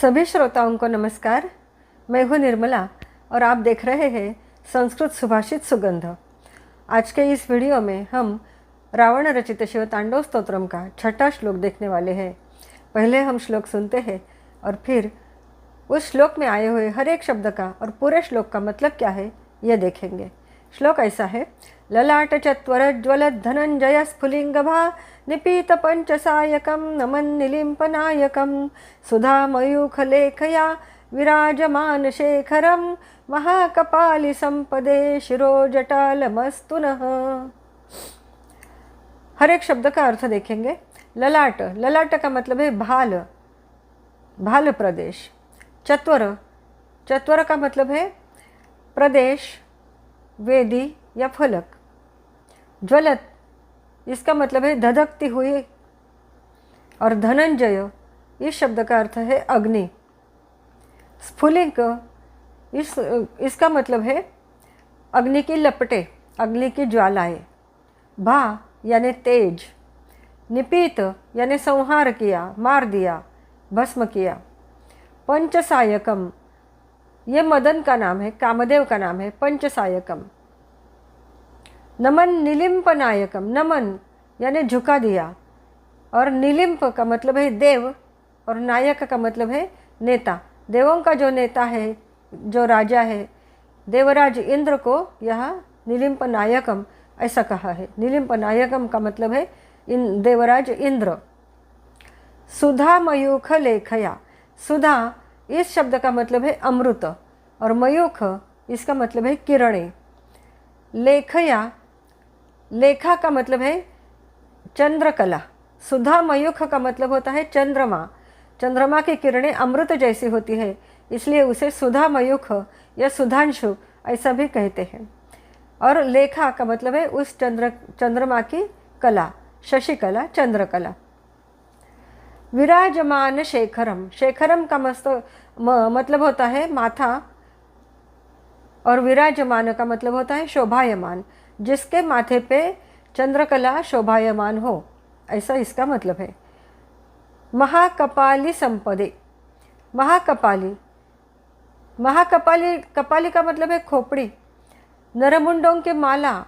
सभी श्रोताओं को नमस्कार। मैं हूँ निर्मला और आप देख रहे हैं संस्कृत सुभाषित सुगंध। आज के इस वीडियो में हम रावण रचित शिव तांडव स्तोत्रम का छठा श्लोक देखने वाले हैं। पहले हम श्लोक सुनते हैं और फिर उस श्लोक में आए हुए हर एक शब्द का और पूरे श्लोक का मतलब क्या है यह देखेंगे। श्लोक ऐसा है। ललाट चत्वर ज्वलत धनंजय स्फुलिंगभा निपीत पंचसायकम नमन निलिंपनायकम सुधा मयूख लेखया विराजमान शेखरम महाकपाली संपदे शिरो जटालमस्तुनः। हर एक शब्द का अर्थ देखेंगे। ललाट, ललाट का मतलब है भाल, भाल प्रदेश। चत्वर, चत्वर का मतलब है प्रदेश, वेदी या फलक। ज्वलत, इसका मतलब है धधकती हुई। और धनंजय, इस शब्द का अर्थ है अग्नि। स्फुलिंग, इसका मतलब है अग्नि की लपटें, अग्नि की ज्वालाएं। भा यानी तेज। निपीत यानी संहार किया, मार दिया, भस्म किया। पंचसायकम, ये मदन का नाम है, कामदेव का नाम है पंचसायकम। नमन निलिंपनायकम, नमन यानी झुका दिया। और निलिंप का मतलब है देव और नायक का मतलब है नेता। देवों का जो नेता है, जो राजा है, देवराज इंद्र को यह निलिंपनायकम ऐसा कहा है। निलिंपनायकम का मतलब है देवराज इंद्र। सुधा मयूख लेखया, सुधा इस शब्द का मतलब है अमृत और मयूख इसका मतलब है किरणें। लेखया, लेखा का मतलब है चंद्रकला। सुधा मयूख का मतलब होता है चंद्रमा। चंद्रमा की किरणें अमृत जैसी होती है, इसलिए उसे सुधा मयूख या सुधांशु ऐसा भी कहते हैं। और लेखा का मतलब है उस चंद्रमा की कला, शशिकला, चंद्रकला। विराजमान शेखरम, शेखरम का मतलब होता है माथा और विराजमान का मतलब होता है शोभायमान, जिसके माथे पे चंद्रकला शोभायमान हो, ऐसा इसका मतलब है। महाकपाली संपदे, महाकपाली, महाकपाली, कपाली का मतलब है खोपड़ी। नरमुंडों की माला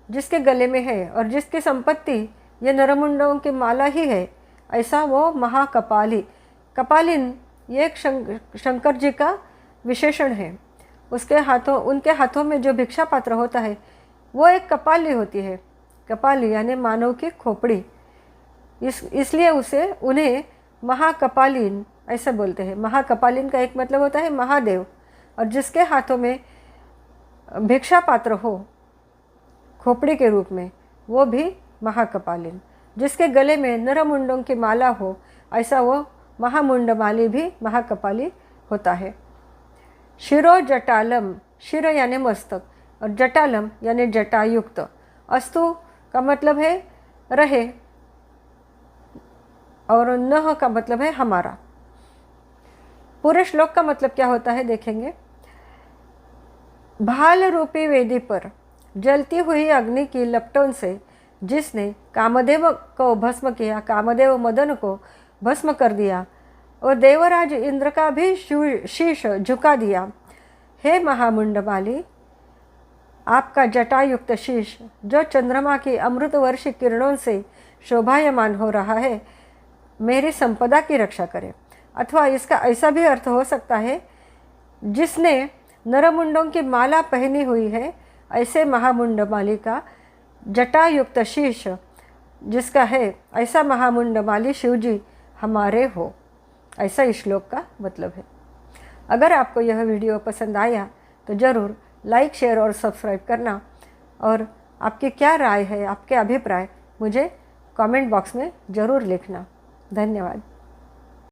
जिसके गले में है और जिसकी संपत्ति ये नरमुंडों की माला ही है, ऐसा वो महाकपाली। कपालिन ये एक शंकर जी का विशेषण है। उसके हाथों, उनके हाथों में जो भिक्षा पात्र होता है वो एक कपाली होती है। कपाली यानी मानव की खोपड़ी, इसलिए उन्हें महाकपालीन ऐसा बोलते हैं। महाकपालीन का एक मतलब होता है महादेव, और जिसके हाथों में भिक्षा पात्र हो खोपड़ी के रूप में, वो भी महाकपालीन। जिसके गले में नरमुंडों की माला हो, ऐसा वो महामुंडमाली भी महाकपाली होता है। शिरो जटालम, शिर यानी मस्तक और जटालम यानी जटायुक्त। अस्तु का मतलब है रहे और नह का मतलब है हमारा। पूरे श्लोक का मतलब क्या होता है देखेंगे। भाल रूपी वेदी पर जलती हुई अग्नि की लपटों से जिसने कामदेव को भस्म किया, कामदेव मदन को भस्म कर दिया और देवराज इंद्र का भी शीश झुका दिया। हे महामुंडमाली, आपका जटायुक्त शीश जो चंद्रमा की अमृत वर्षी किरणों से शोभायमान हो रहा है, मेरी संपदा की रक्षा करे। अथवा इसका ऐसा भी अर्थ हो सकता है, जिसने नरमुंडों की माला पहनी हुई है, ऐसे महामुंडमाली का जटायुक्त शीश जिसका है, ऐसा महामुंडमाली शिवजी हमारे हो, ऐसा इस श्लोक का मतलब है। अगर आपको यह वीडियो पसंद आया तो ज़रूर लाइक, शेयर और सब्सक्राइब करना। और आपकी क्या राय है, आपके अभिप्राय मुझे कमेंट बॉक्स में ज़रूर लिखना। धन्यवाद।